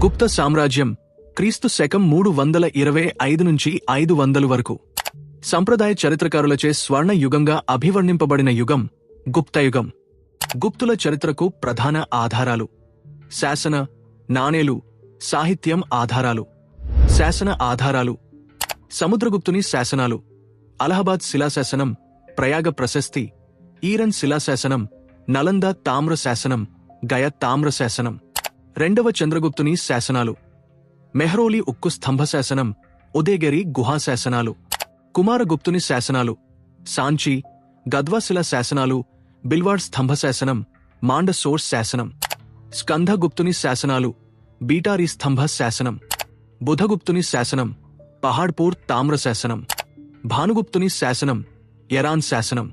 గుప్త సామ్రాజ్యం క్రీస్తు శకం 325 నుంచి 500 వరకు. సంప్రదాయ చరిత్రకారులచే స్వర్ణ యుగంగా అభివర్ణింపబడిన యుగం గుప్తయుగం. గుప్తుల చరిత్రకు ప్రధాన ఆధారాలు: శాసన, నాణేలు, సాహిత్యం ఆధారాలు. శాసన ఆధారాలు: సముద్రగుప్తుని శాసనాలు, అలహాబాద్ శిలాశాసనం, ప్రయాగ ప్రశస్తి, ఈరన్ శిలాశాసనం, నలంద తామ్ర శాసనం, గయ తామ్ర శాసనం. రెండవ చంద్రగుప్తుని శాసనాలు: మెహ్రౌలి ఉక్కు స్తంభ శాసనం, ఉదయగిరి గుహా శాసనాలు. కుమారగుప్తుని శాసనాలు: సాంచి, గద్వాశిల శాసనాలు, బిల్వాడ్ స్తంభ శాసనం, మాండసోర్ శాసనం. స్కందగుప్తుని శాసనాలు: బీటారీ స్తంభ శాసనం. బుధగుప్తుని శాసనం: పహాడ్పూర్ తామ్ర శాసనం. భానుగుప్తుని శాసనం: ఎరాన్ శాసనం.